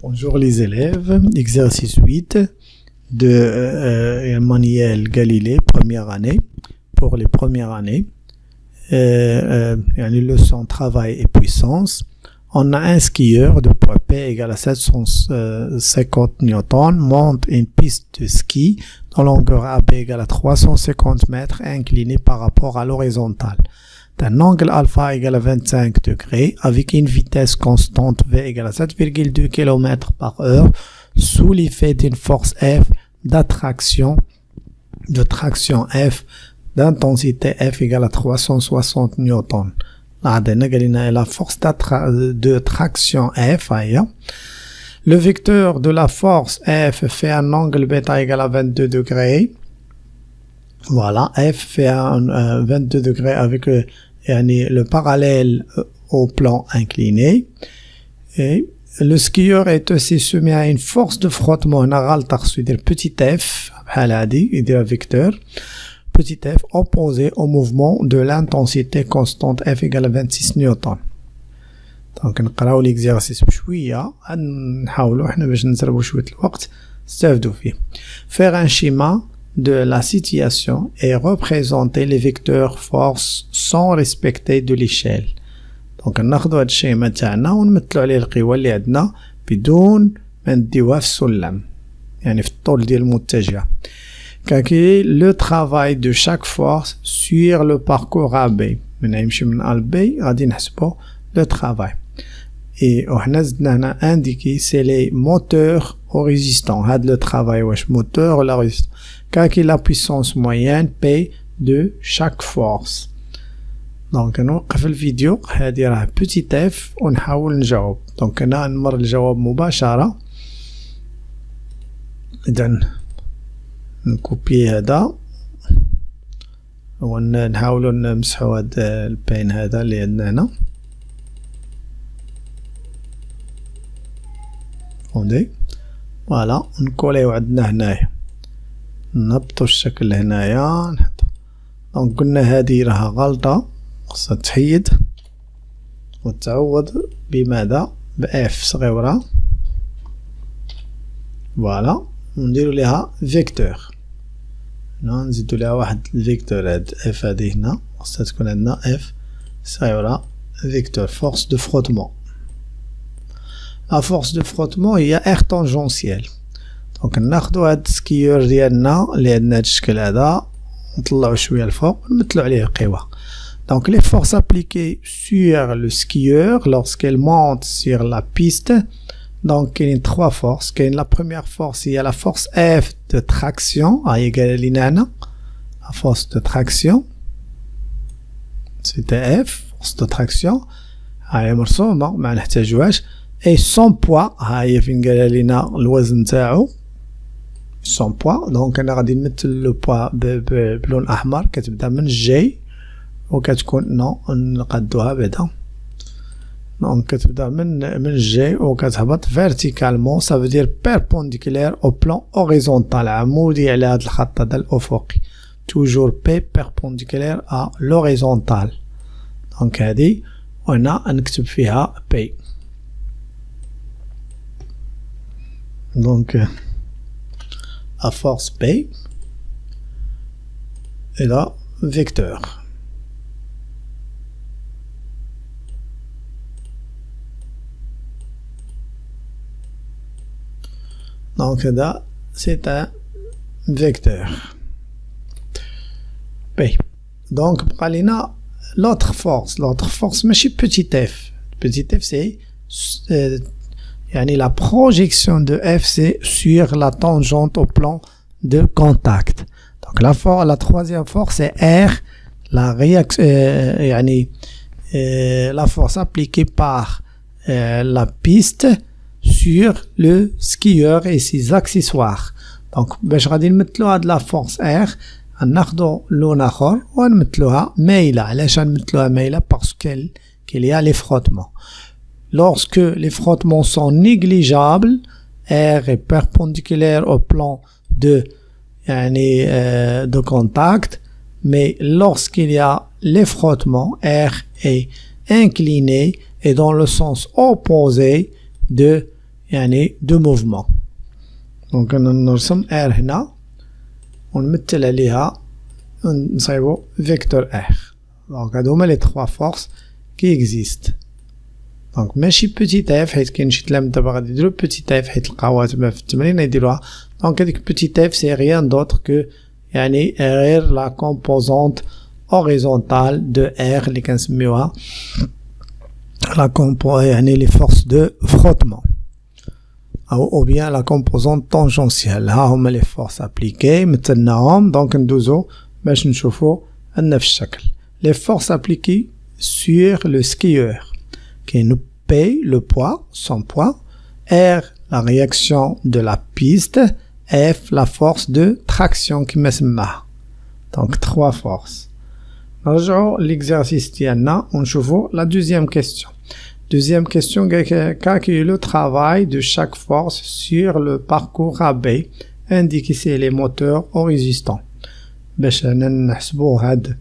Bonjour les élèves, exercice 8 de Emmanuel Galilée, première année, pour les premières années. Les leçons travail et puissance. On a un skieur de poids P égale à 750 Newton, monte une piste de ski dont longueur AB égale à 350 mètres inclinée par rapport à l'horizontale. D'un angle alpha égale à 25 degrés avec une vitesse constante V égale à 7,2 km par heure sous l'effet d'une force F d'attraction, de traction F d'intensité F égale à 360 Newton. La force de traction F, le vecteur de la force F fait un angle bêta égal à 22 degrés. Voilà, F fait un 22 degrés avec le parallèle au plan incliné. Et le skieur est aussi soumis à une force de frottement, c'est-à-dire petit f, vecteur, petit f opposé au mouvement de l'intensité constante F égale à 26 Newton. Donc نقراو l'exercice بشوية نحاولوا احنا باش نسربوا شوية الوقت نستافدوا فيه. Faire un schéma de la situation et représenter les vecteurs force sans respecter de l'échelle. Donc ناخذوا هذا الشيما تاعنا ونمثلوا عليه القوى اللي عندنا بدون ما نديوها في السلم، يعني في الطول ديال المتجه. Calculer le travail de chaque force sur le parcours AB. من يمشي من A ل B غادي نحسبوا le travail. Et وحنا زدنا هنا indiquer c'est les moteurs au résistant. هذا le travail واش moteur ولا résistant. Calculer la puissance moyenne P de chaque force. Donc نوقف الفيديو هذه راه petit f ونحاول نجاوب. Donc انا نمر الجواب مباشرة. إذن نكوبي هذا ونحاولوا نمسحوا هذا البين هذا اللي عندنا هنا. فهمتي؟ فوالا نكوليو عندنا هنايا نهبطوا الشكل هنايا نحطو. دونك قلنا هذه راها غلطة خاصها تحيد وتعوض بماذا؟ بإف صغيرة. فوالا ونديرو ليها فيكتور. هنا نزيدو ليها واحد الفيكتور هاد اف هادي هنا خاصها تكون عندنا اف صغيرة فيكتور فورس دو فروتمون. لا فورس دو فروتمون هي اير طونجونسيال. دونك ناخدو هاد السكيور ديالنا اللي عندنا هاد الشكل هذا نطلعو شوية الفوق ونمثلو عليه القوى. Donc les forces appliquées sur le skieur lorsqu'elle monte sur la piste. Donc il y a trois forces. La première force, il y a la force F de traction, la force de traction. C'était F, force de traction. Et son poids, son poids. Donc on a dit mettre le poids بلون أحمر كتبدا من G وكتكون نو نقادوها بعدا. Donc كتبدا من G وكتهبط verticalement, ça veut dire perpendiculaire au plan horizontal, عمودي على هذا الخط هذا الأفقي. Toujours P perpendiculaire à l'horizontale. Donc هذه وهنا نكتب فيها P. Donc à force P et là vecteur. Donc là, c'est un vecteur P. Donc l'autre force ماشي petit f. Petit f c'est la projection de f c'est sur la tangente au plan de contact. Donc la troisième force c'est R, la réaction la force appliquée par la piste sur le skieur et ses accessoires. Donc باش غادي نمثلوا هاد لا فورس R ناخذوا لون اخر ونمثلوها مايله. علاش نمثلوها مايله؟ parce qu'il y a les frottements. Lorsque les frottements sont négligeables, R est perpendiculaire au plan de contact, mais lorsqu'il y a les frottements, R est incliné et dans le sens opposé de يعني de mouvement. donc نرسم R هنا ونمثل عليها نصايبو vecteur R. donc هادو هما les trois forces qui existent. donc ماشي petit f حيت كاين شي تلاميذ دابا غادي يديرو petit f حيت لقاوها تما في التمرين يديروها. donc هاديك petit f c'est rien d'autre que يعني غير la composante horizontale de R اللي كنسميوها يعني les forces de frottement ou bien la composante tangentielle. ها هما les forces appliquées مثلناهم. donc ندوزو باش نشوفو عندنا في الشكل les forces appliquées sur le skieur. كاين P le poids, son poids, R la réaction de la piste, F la force de traction كما سماها. donc trois forces. نرجعو l'exercice ديالنا ونشوفو la deuxième question. deuxième question, calculer le travail de chaque force sur le parcours AB indiqué c'est les moteurs au résistant. باش نحسبو هاد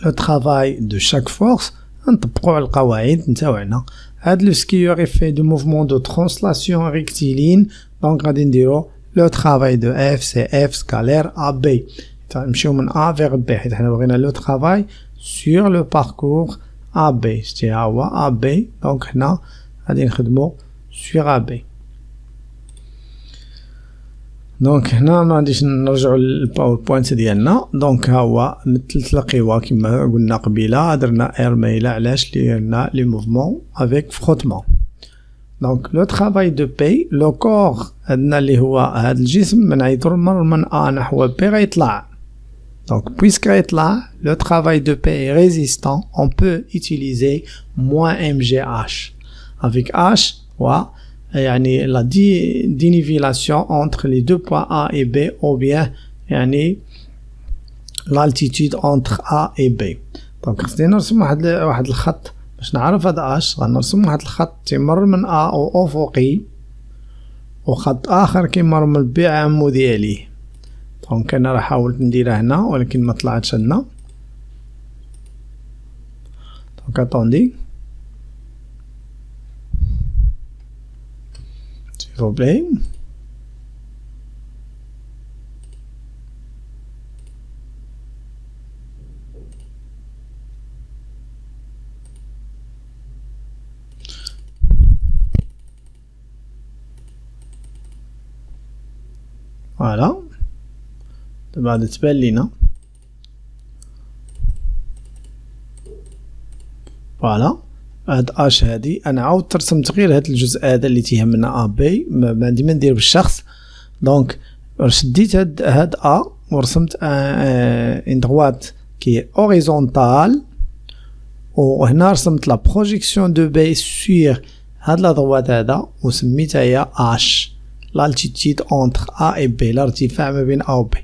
le travail de chaque force نطبقو على القواعد نتاوعنا. هاد لو سكيور fait du mouvement de translation rectiligne. donc غادي نديرو le travail de F c'est F scalaire AB. نمشيو من A vers B حيت حنا بغينا le travail sur le parcours AB. شتي ها هو AB. donc هنا غادي نخدمو sur AB. donc هنا ما غاديش نرجعوا للباوربوينت ديالنا. donc ها هو مثلت القوى كما قلنا قبيله درنا ار مايله علاش لان لي موفمون افيك فروتمون. donc لو travail دو بي لو كور عندنا اللي هو هذا الجسم من يضرب من ا نحو بي غيطلع. donc puisque غيطلع le travail de P est résistant on peut utiliser moins mgh avec h و يعني la dénivellation entre les deux points A et B ou bien يعني l'altitude entre A et B. donc خصني نرسم واحد الخط باش نعرف هذا اش. غنرسم واحد الخط تيمر من A او افقي وخط اخر كيمر من B عمودي عليه. دونك انا راح حاولت نديرها هنا ولكن ما طلعتش لنا. دونك اتوندي s'il vous plaît. voilà دابا تبان لينا. فوالا هاد اش هادي انا عاودت رسمت غير هاد الجزء هذا اللي تيهمنا ا بي ما عندي ما ندير بالشخص. دونك شديت هاد ا ورسمت ان دروات كي اوريزونتال وهنا رسمت لا بروجيكسيون دو بي سور هاد لا دروات هذا وسميتها هي اش لالتيتيود اونتر ا اي بي الارتفاع ما بين ا و بي.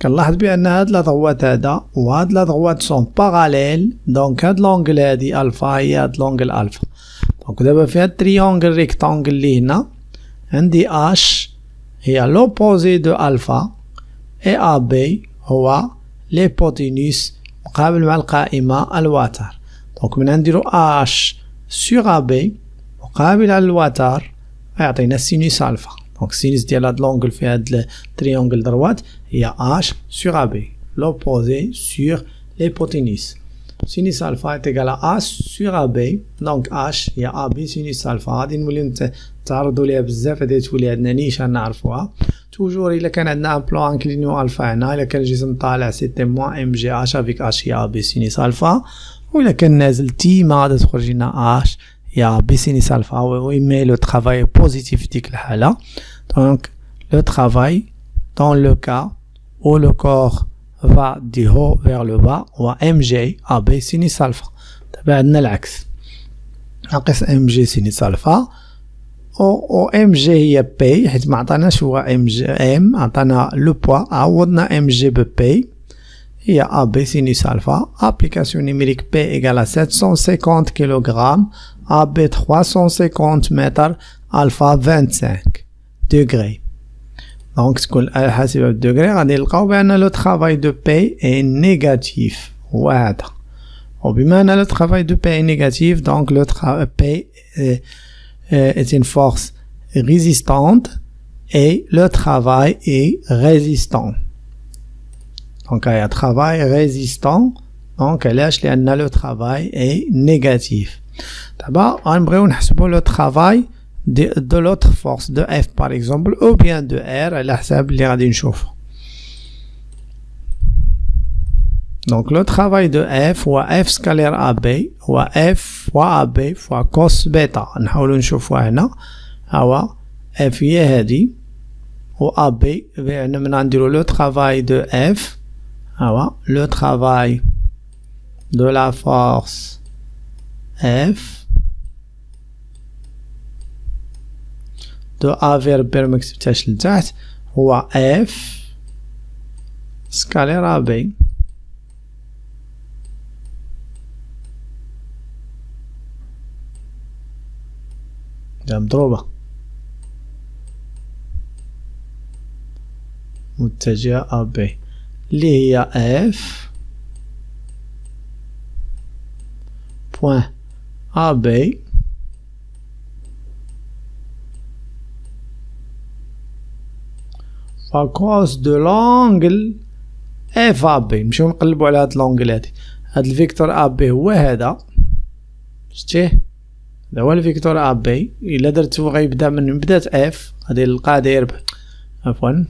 كنلاحظ بان هاد لا ضغوات هذا وهاد لا ضغوات سون باراليل. دونك هاد لونغل هادي الفا هي هاد لونغل الفا. دونك دابا في هاد تريونغل ريكتانغل اللي هنا عندي اش هي لوبوزي دو الفا اي ا بي هو ليبوتينوس مقابل مع القائمة الوتر. دونك من نديرو اش سور ا بي مقابل على الوتر يعطينا سينوس الفا. دونك سينوس ديال هاد لونغل في هاد التريونغل دروات هي h sur AB l'opposé sur l'hypoténuse. sinus alpha est égal à h sur AB. donc h هي AB sinus alpha. غادي نوليو نتعرضوا ليها بزاف هادي تولي عندنا نيشان نعرفوها توجور. الا كان عندنا ان بلان انكلينيو الفا هنا الا كان الجسم طالع سيتي موان ام جي اش افيك اش هي AB sinus alpha. وإلا كان نازل تي ما غادي تخرج لنا h هي AB sinus alpha. وي مي لو ترافاي بوزيتيف في ديك الحالة. donc le travail dans le cas où le corps va du haut vers le bas و mg AB sinus alpha. دابا عندنا العكس ناقص mg sinus alpha و mg هي p حيت ما عطاناش هو m عطانا لو بوا عوضنا mg ب p هي AB sinus alpha. application numérique p égale à 750 kg AB 350 mètres alpha 25 degrés. donc تكون حاسبة بالدوغري غادي نلقاو بان لو travail de P est négatif. هو هذا. وبما ان le travail de P est négatif donc le P est une force résistante et le travail est résistant. Donc il y a travail résistant. Donc le travail est négatif. D'abord, on va le travail de l'autre force, de F par exemple, ou bien de R, à la حساب اللي غادي نشوف. Donc le travail de F هو F scalaire AB هو F fois AB fois cos bêta. نحاولوا نشوفوها هنا. هو F هي هذه و AB من نديروا le travail de F. هو le travail de la force F de A vers B ما كتبتهاش لتحت هو F scalaire AB. مضروبة متجهة AB اللي هي F point AB à cause de l'angle FAB. نمشيو نقلبو على هاد الانجل هادي. هاد الفيكتور AB هو هذا شتيه هذا هو الفيكتور AB. إلا درتو غيبدا من بدات F غادي نلقاه داير عفوا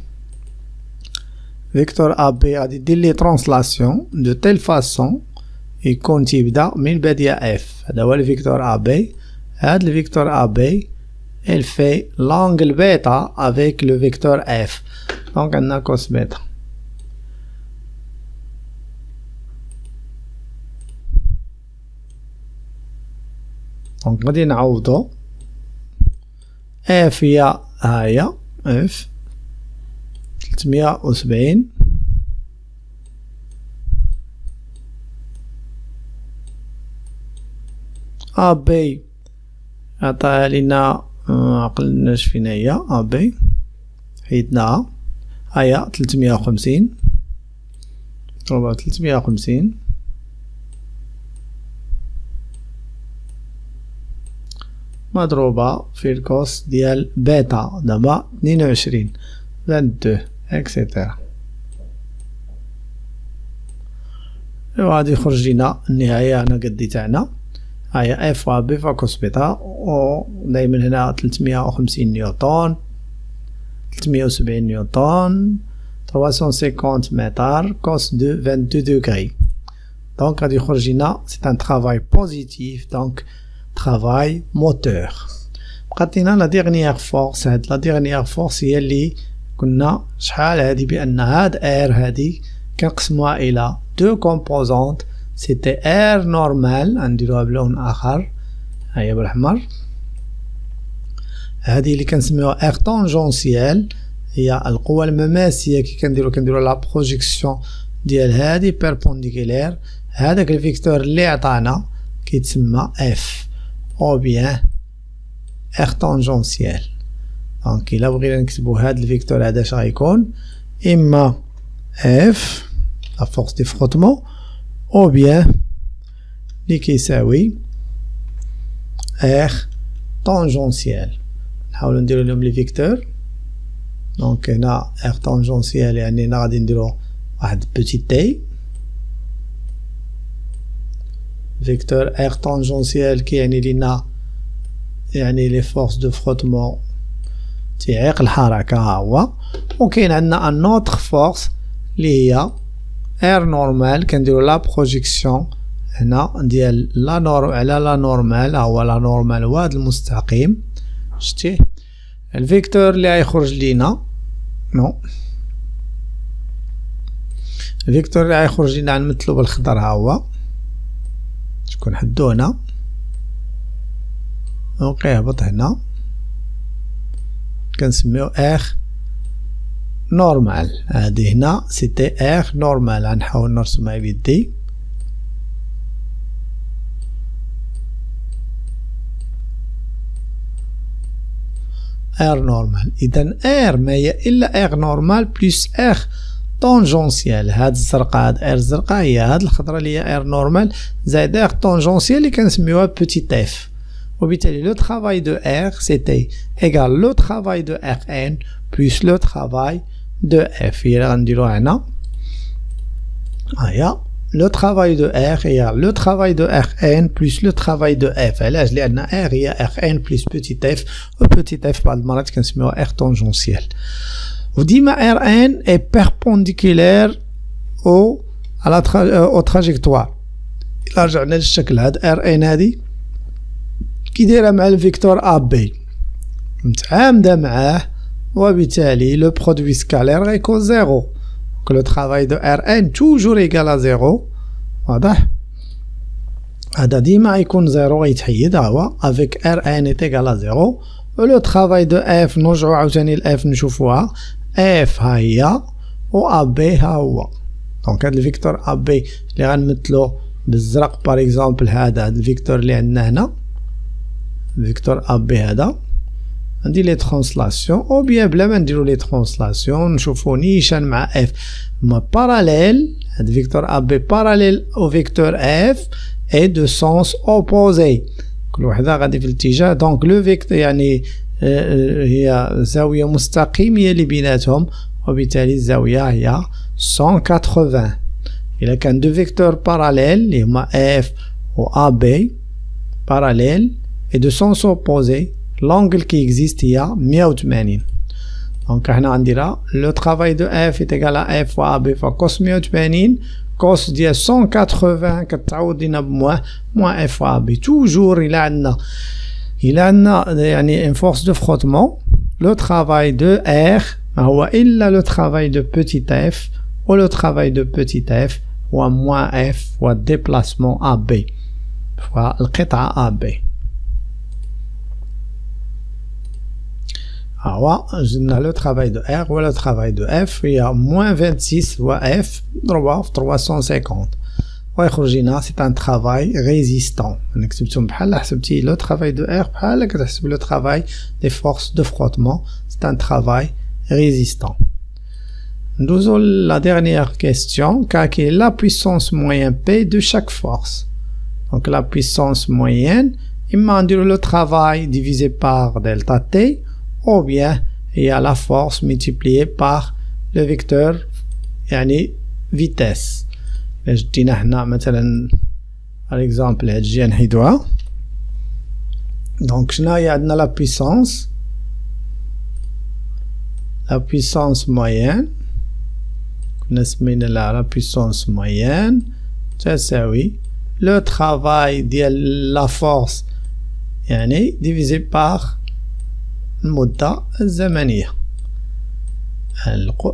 فيكتور AB غادي دير ليه ترانسلاسيون دو تيل فاسون يكون تيبدا من بادية F. هذا هو الفيكتور AB. هاد الفيكتور AB elle fait l'angle bêta avec le vecteur F. Donc on a cos bêta. Donc غادي نعوضو F هي هاهي F 370 AB عطاها لينا عقلناش فين هي AB حيدناها هيا 350 مضروبة 350 مضروبة في الكوس ديال بيتا دابا 22 22 اكسيتيرا. وغادي يخرج لينا النهاية هنا قدي تاعنا هيا اف و بي فاكوس بيتا و دايما هنا 350 نيوتن 370 نيوتن 350 متر كوس دو 22 دوغري. دونك غادي يخرج لنا سي ان ترافاي بوزيتيف دونك ترافاي موتور. بقات لينا لا ديغنيير فورس. هاد لا ديغنيير فورس هي اللي كنا شحال هادي بان هاد ار هادي كنقسموها الى دو كومبوزونت. سيتي ار نورمال نديروها بلون اخر هيا بالاحمر. هذه اللي كنسميوها ار طونجونسيال هي القوة المماسية كي كنديرو لا بروجيكسيون ديال هذه بيربونديكولير. هذاك الفيكتور اللي عطانا كيتسمى اف او بيان ار طونجونسيال. دونك الا بغينا نكتبو هذا الفيكتور هذا اش غيكون اما اف لا فورس دي فروتمون او بيان اللي كيساوي ار طونجونسيال. نحاولو نديرو لهم لي فيكتور. دونك هنا ار طونجونسيال يعني هنا غادي نديرو واحد بوتي تي. فيكتور ار طونجونسيال كيعني لينا يعني لي فورس دو فروتمون تيعيق الحركة ها هو. وكاين عندنا ان اوتر فورس اللي هي ار نورمال كنديرو لا بروجيكسيون هنا ديال لا نور على لا نورمال. ها هو لا نورمال هو هاد المستقيم شتيه. الفيكتور اللي غيخرج لينا نو الفيكتور اللي غيخرج لينا غنمثلو بالخضر ها هو شكون حدو هنا وكيهبط هنا كنسميو ار نورمال. هادي هنا سيتي ار نورمال. غنحاول نرسمها بيدي. ار نورمال. اذا ار ما هي الا ار نورمال بلس ار طونجونسيال. هاد الزرقاء هاد ار الزرقاء هي هاد الخضراء اللي هي ار نورمال زائد ار طونجونسيال اللي كنسميوها بوتيت اف. وبالتالي le travail de R c'était égal le travail de Rn plus le travail de F. Il غنديرو هنا هيا le travail de R égale le travail de Rn plus le travail de F. علاش لأن R هي Rn plus petit f و petit f بعض المرات كنسميوها R tangentiel. وديما Rn est perpendiculaire au trajectoire. إلا رجعنا للشكل هاد Rn هادي كي دايره مع الفيكتور AB متعامده معاه وبالتالي le produit scalaire غيكون زيرو. Donc le travail de Rn toujours égal à 0 واضح هذا ديما يكون زيرو يتحيد هو avec Rn est égal à 0 و le travail de F نرجعو عاوتاني ل F نشوفوها F ها هي و AB ها هو. دونك هاد الفيكتور AB اللي غنمثلو بالزرق باغ اكزومبل هذا الفيكتور اللي عندنا هنا فيكتور AB هذا ندير لي ترانسلاسيون او بيان بلا ما نديرو لي ترانسلاسيون نشوفو نيشان مع اف هما باراليل. هاد فيكتور AB باراليل او فيكتور اف اي دو سونس اوبوزي كل وحده غادي في الاتجاه. دونك لو فيكتور يعني هي زاويه مستقيميه اللي بيناتهم وبالتالي الزاويه هي 180. الا كان دو فيكتور باراليل اللي هما اف و AB باراليل et de sens opposé l'angle qui existe هي 180. donc هنا غنديرها le travail de F est égal à F و AB فcos 180 cos ديال 180 كتعوض لينا بموان F و AB. toujours إلا عندنا يعني une force de frottement le travail de R ما هو إلا le travail de petit f و le travail de petit f هو موان F و déplacement AB القطعة AB. جبنا le travail de R ou le travail de F il y a moins 26 و F ضربها في 350 ويخرج لنا c'est un travail résistant. أنا كتبتهم بحال حسبتي le travail de R بحال كتحسب le travail des forces de frottement c'est un travail résistant. ندوزو la dernière question calculer la puissance moyenne P de chaque force. donc la puissance moyenne إما نديرو le travail divisé par delta T ou bien il y a la force multipliée par le vecteur يعني vitesse. جدينا هنا مثلا par exemple هاد الجهة نحيدوها. donc شنو هي عندنا la puissance moyenne كنا سمينا لها la puissance moyenne تساوي le travail ديال la force يعني divisé par المدة الزمنية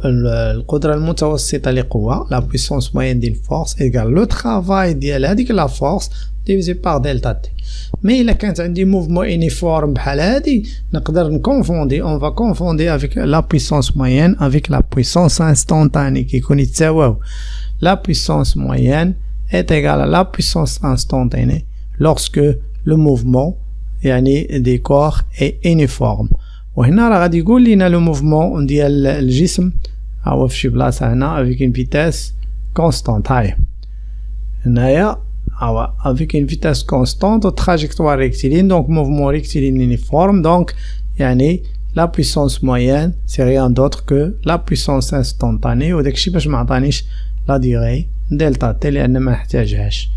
القدرة المتوسطة لقوة la puissance moyenne d'une force égale le travail ديال هذيك la force divisé par delta T. mais إلا كانت عندي mouvement uniforme بحال هادي نقدر نكونفوندي on va confonder avec la puissance moyenne avec la puissance instantanée كيكون يتساواو. la puissance moyenne est égale à la puissance instantanée lorsque le mouvement يعني des corps est uniforme. وهنا راه غادي يقول لينا لو موفمون ديال الجسم هو في شي بلاصه هنا avec une vitesse constante. هاي هنايا هو avec une vitesse constante au trajectoire rectiligne donc mouvement rectiligne uniforme. donc يعني la puissance moyenne c'est rien d'autre que la puissance instantanée وداكشي باش ما عطانيش لا ديغي دلتا تي لان ما نحتاجهاش.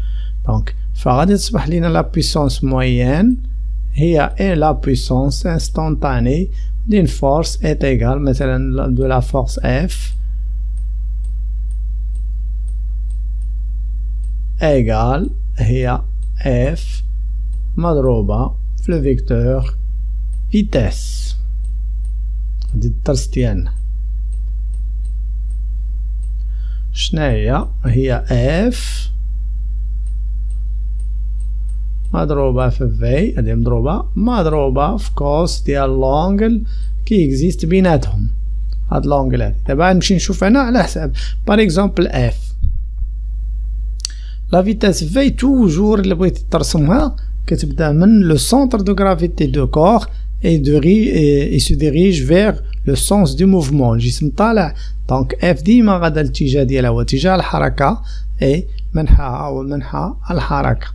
donc فغادي تصبح لينا la puissance moyenne هي la puissance instantanée d'une force est égale مثلا de la force F égale هي F مضروبة في le vecteur vitesse. هادي الدرس ديالنا شناهي هي F مضروبة في في هادي مضروبة في كوس ديال لونغل كي اكزيست بيناتهم هاد لونغل هادي. دابا نمشي نشوف انا على حساب باغ اكزومبل اف لا فيتاس في توجور اللي بغيتي ترسمها كتبدا من لو سونتر دو غرافيتي دو كور اي سو ديريج فيغ لو سونس دو موفمون الجسم طالع. دونك اف ديما غادا الاتجاه ديالها هو اتجاه الحركة اي منحها هو منحى الحركة.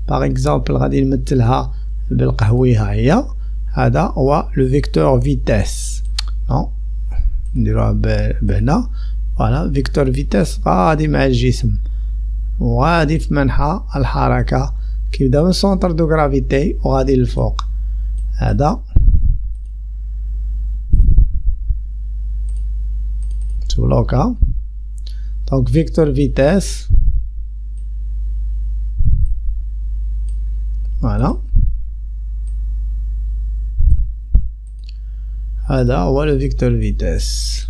باغ اكزومبل غادي نمثلها بالقهوية هي. هذا هو لو فيكتور فيتاس. نو نديروها بهنا. فوالا فيكتور فيتاس غادي مع الجسم وغادي في منحى الحركة كيبدا من سونتر دو غرافيتي وغادي للفوق. هذا تبلوكا. دونك فيكتور فيتاس فوالا. هذا هو لو فيكتور فيتاس.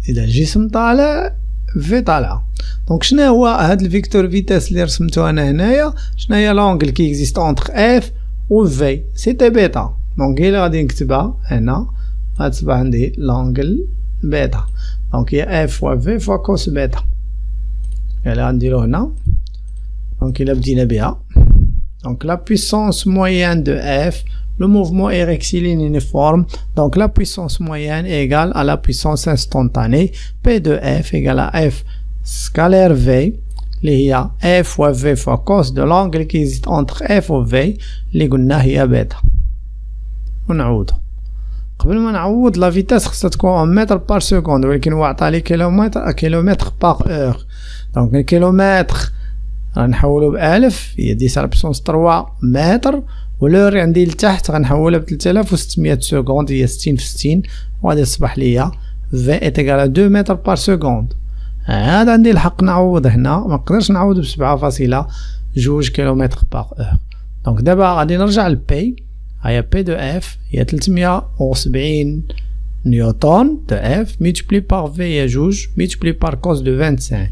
إذا الجسم طالع في طالعة. دونك شنو هو هاد الفيكتور فيتاس اللي رسمتو انا هنايا؟ شنو هي لونغل كي اكزيست اونتر اف و في؟ سيتي بيتا. دونك هي اللي غادي نكتبها هنا غتصبح عندي لونغل بيتا. دونك هي اف فوا في فوا كوس بيتا. يعني غنديرو هنا. دونك إلا بدينا بها. دونك لا puissance moyenne de f, le mouvement est rectiligne uniforme, donc la puissance moyenne est égale à la puissance instantanée. P de f égale à f scalaire v اللي هي f fois v fois cos de l'angle qui existe entre f و v اللي قلنا هي بيتا. ونعودو. قبل ما نعوض لا فيتاس خصها تكون متر بار سكوند، ولكن هو عطالي كيلومتر باغ اور. دونك الكيلومتر غنحولو بألف هي 10 على بوسونس 3 متر، ولور عندي لتحت غنحولها ب 3600 سكوند هي 60 في 60 وغادي تصبح ليا في ايتيغال 2 متر بار سكوند. هذا عندي الحق نعوض هنا، منقدرش نعوض ب7.2 كيلومتر باغ اور. دونك دابا غادي نرجع لبي. هيا بي دو اف هي 370 نيوتن دو اف ملتبلي باغ في هي 2 ملتبلي بار كوس دو 25.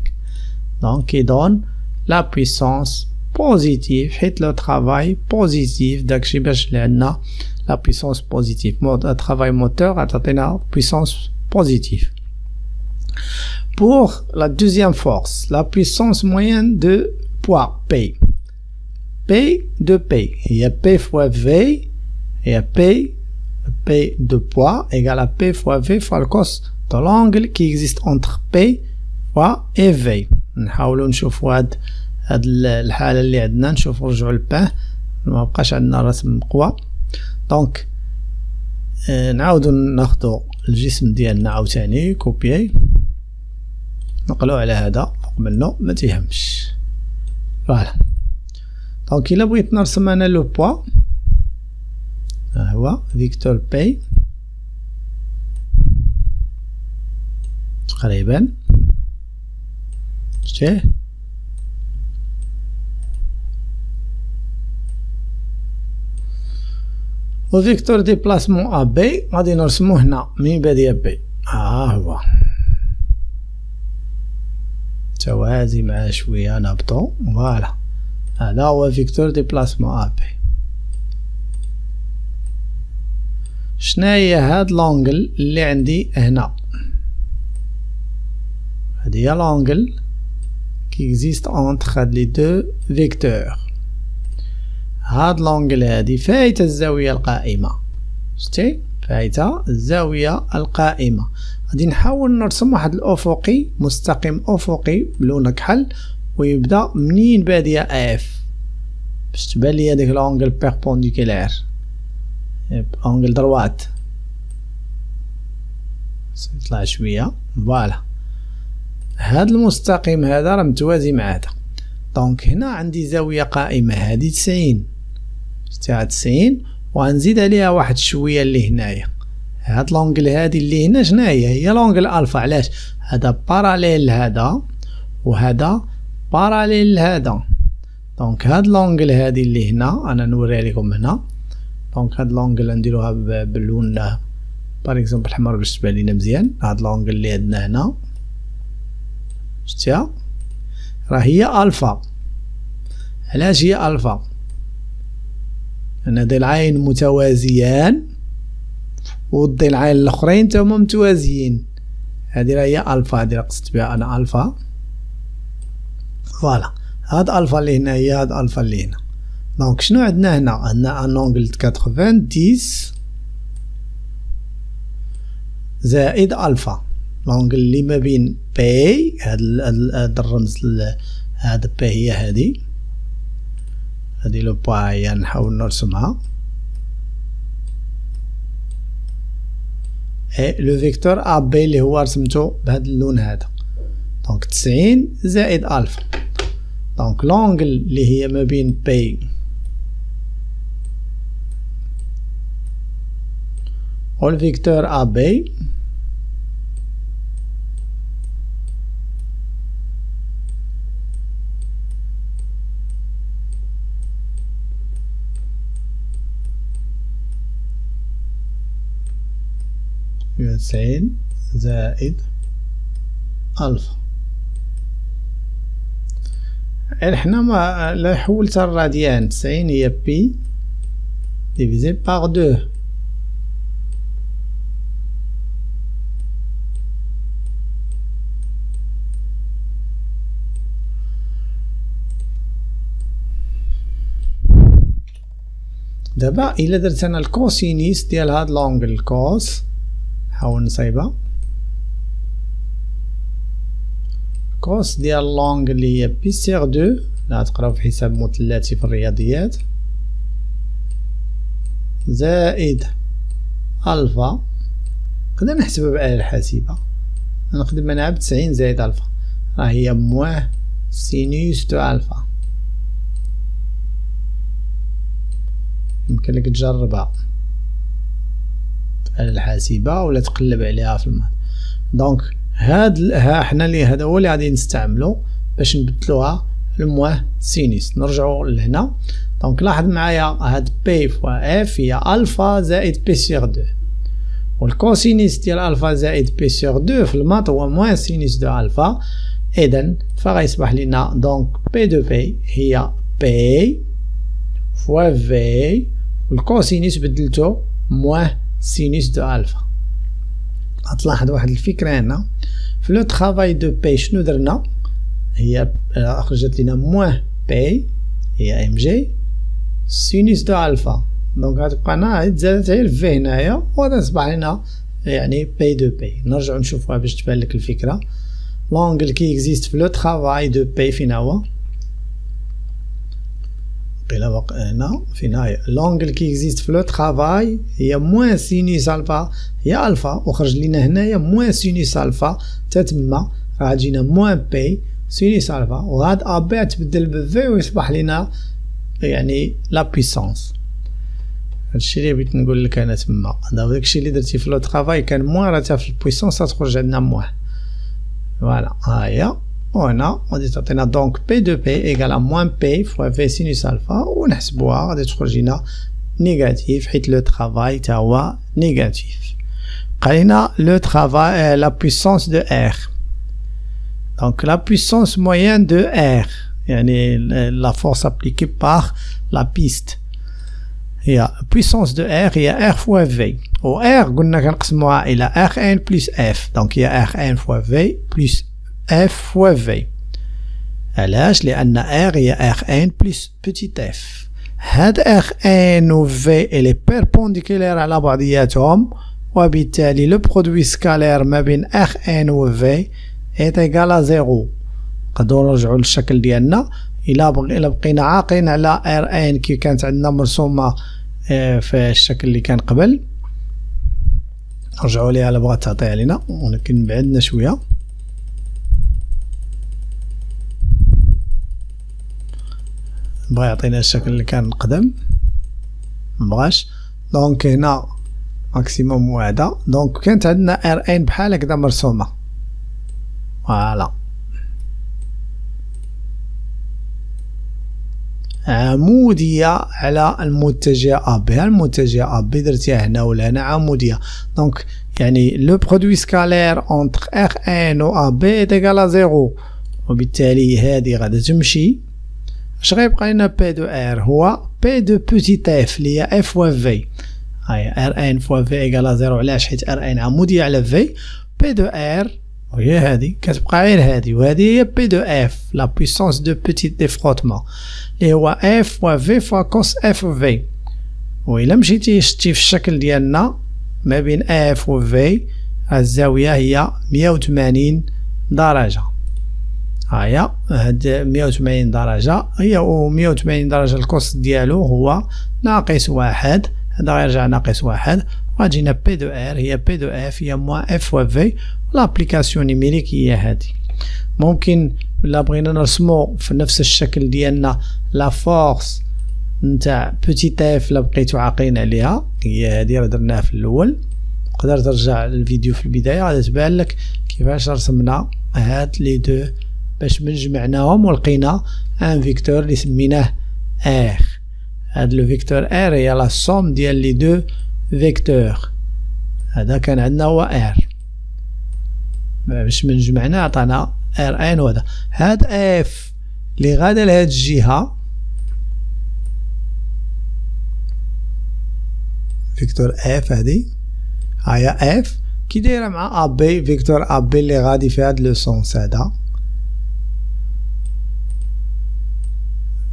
دونك كيدون لا puissance positive حيت لو travail positif داكشي باش اللي عندنا لا puissance positive travail moteur غتعطينا puissance positive. Pour la deuxième force, la puissance moyenne de poids P. P de P هي P fois V هي P de poids égale à P fois V fois le cos de l'angle qui existe entre P fois et V. نحاولوا نشوفوا هاد الحاله اللي عندنا، نشوفوا نرجعوا للباه ما بقاش عندنا رسم مقوى. دونك نعاودوا ناخذوا الجسم ديالنا عاوتاني كوبيي نقلوا على هذا فوق منه ما تيهمش. فوالا. دونك الا بغيت نرسم انا لو بوا ها هو فيكتور بي تقريبا شتيه وفيكتور ديبلاسمون ا بي غادي نرسمو هنا من بادية بي. ها هو توازي مع شويه نهبطو. فوالا هذا هو فيكتور ديبلاسمون ا بي. شناهي هاد لونغل اللي عندي هنا؟ هادي هي لونغل كي اكزيست اونتر هاد لي دو فيكتور. هاد لونغل هادي فايتة الزاوية القائمة. شتي فايتة الزاوية القائمة. غادي نحاول نرسم واحد الافقي مستقيم افقي بلون كحل ويبدا منين بادية اف باش تبان لي هاديك لونغل بيربونديكولير اونغل دروات يطلع شويه. فوالا هاد المستقيم هذا راه متوازي مع هذا. دونك هنا عندي زاويه قائمه هادي 90 شتيها 90 وغنزيد عليها واحد شويه اللي هنايا. هاد لونغل هادي اللي هنا شنو هي لونغل الفا. علاش؟ هذا باراليل لهذا وهذا باراليل لهذا. دونك هاد لونغل هادي اللي هنا انا نوريها لكم هنا. دونك هاد لونغل نديروها باللون باغ اكزومبل الاحمر باش تبان لينا مزيان. هاد لونغل اللي عندنا هنا شتيها راه هي الفا. علاش هي الفا؟ لان هاد العين متوازيان والضلعين الاخرين تاهما متوازيين. هادي راه هي الفا، هادي راه قصدت بها انا الفا. فوالا هاد الفا اللي هنا هي هاد الفا اللي هنا. دونك شنو عندنا هنا؟ عندنا ان انغل 90 زائد الفا. لونغل اللي ما بين بي هاد الرمز هاد بي هي هادي هذه لو بوا هي نحاول نرسمها. اي لو فيكتور ا بي اللي هو رسمته بهذا اللون هذا. دونك 90 زائد الفا. دونك لونغل اللي هي ما بين بي و الفيكتور ا بي هي 90 زائد الفا. حنا ما لا حولت الراديان 90 هي بي ديفيزي باغ 2. دابا الا درت انا الكوسينيس ديال هاد لونغل الكوس، نحاول نصايبها. كوس ديال لونغ اللي هي بي سيغ 2 لا تقراو في حساب مثلثي في الرياضيات زائد الفا. نقدر نحسبها بآلة الحاسبة، نخدم انا ب 90 زائد الفا راه هي مواه سينوس دو الفا. يمكن لك تجربها في الآلة الحاسبة ولا تقلب عليها في الماط. دونك ها حنا اللي هذا هو اللي غادي نستعملو باش نبدلوها لمواه سينوس. نرجعو لهنا. دونك لاحظ معايا هاد بي فوا اف هي الفا زائد بي سيغ 2، والكوسينوس ديال الفا زائد بي سيغ 2 في الماط هو موان سينوس دو الفا. اذا فغيصبح لنا دونك بي دو بي هي بي فوا في، والكوسينوس بدلتو مواه سينوس دو الفا. غتلاحظ واحد الفكرة هنا في لو ترافاي دو بي شنو درنا، هي خرجت لنا مواه بي هي ام جي سينوس دو الفا. دونك غتبقى لنا تزادت غير في هنايا وغتصبح لنا يعني بي دو بي. نرجعو نشوفوها باش تبان لك الفكرة. لونغل كي اكزيست في لو ترافاي دو بي فين هو؟ قيلا باقي هنا فين هي لونغل كي اكزيست في لو ترافاي هي موان سينوس الفا هي الفا، وخرج لينا هنايا موان سينوس الفا تتما راه تجينا موان بي سينوس الفا، وهاد ا بي تبدل بفي ويصبح لنا يعني لا بويسونس. هادشي اللي بغيت نقول لك انا تما. دابا داكشي اللي درتي في لو ترافاي كان موان راه تا في البويسونس تخرج عندنا موان. فوالا ها هي وهنا غادي تعطينا دونك بي دو بي ايكال موان بي فوا في سينوس الفا، ونحسبوها غادي تخرج لنا نيجاتيف حيت لو ترافاي تا هو نيجاتيف. بقى لو ترافاي لا بويسونس دو ار. دونك لا بويسونس مويان دو ار يعني لا فورس ابليكي باغ لا بيست هي بويسونس دو ار هي ار فوا في، و ار قلنا كنقسموها الى ار ان بلس اف. دونك هي ار ان فوا في بلس اف فوا في. علاش؟ لان ار هي ار ان بلس بوتيت اف. هاد ار ان و في الي بيربونديكولير على بعضياتهم، وبالتالي لو برودوي سكالير ما بين ار ان و في est égal à 0. نقدروا نرجعوا للشكل ديالنا الا بقينا عاقلين على ار ان كي كانت عندنا مرسومه في الشكل اللي كان قبل. نرجعوا ليها الا بغات تعطي علينا، ولكن بعدنا شويه. بغا يعطينا الشكل اللي كان قدم مبغاش. دونك هنا ماكسيموم واحده. دونك كانت عندنا ار ان بحال هكذا مرسومه. فوالا عموديه على المتجه ا بي. المتجه ا بي درتيها هنا ولا هنا عموديه. دونك يعني لو برودوي سكالير اونتر ار ان و ا بي ايكال 0، وبالتالي هذه غادا تمشي. اش غيبقى لنا بي دو ار هو بي دو بوتيت اف اللي هي اف فوا في. هاي ار ان فوا في ايكال 0. علاش؟ حيت ار ان عموديه على في. بي دو ار وهي هذه كتبقى غير هذه، وهذه هي بي دو اف لا بويسونس دو بوتيت دي فروتمون اللي هو اف فوا في فوا كوس اف في. وإلا مشيتي شتي في الشكل ديالنا ما بين اف و في الزاويه هي 180 درجه. هيا هاد 180 درجة هي، و 180 درجة الكوس ديالو هو ناقص واحد، هذا غيرجع ناقص واحد، وغتجينا بي دو ار هي بي دو اف هي موان اف فوا في. لابليكاسيون نيميريك هي هادي. ممكن إلا بغينا نرسمو في نفس الشكل ديالنا لا فورس نتاع بوتيت اف لا بقيتو عاقلين عليها، هي هادي راه درناها في الاول. تقدر ترجع للفيديو في البداية غادي تبان لك كيفاش رسمنا هاد لي دو باش من جمعناهم ولقينا ان فيكتور اللي سميناه ار. هاد لو فيكتور ار هي لا سوم ديال لي دو فيكتور، هذا كان عندنا هو ار، باش من جمعناه عطانا ار ان. وهذا هاد اف اللي غادا لهاد الجهة فيكتور اف، هادي هي اف كي دايره مع ابي فيكتور ابي اللي غادي في هاد لو سونس.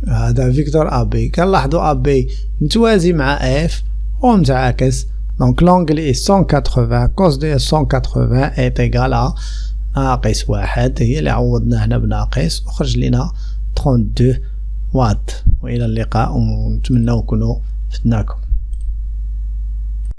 هذا فيكتور ابي كنلاحظوا ابي متوازي مع اف ومتعاكس، دونك لونغل اي 180 كوس دو 180 ايت ايكال ا ناقص واحد، هي اللي عوضنا هنا بناقص وخرج لنا 32 واط. والى اللقاء ونتمنى نكونوا فتناكم.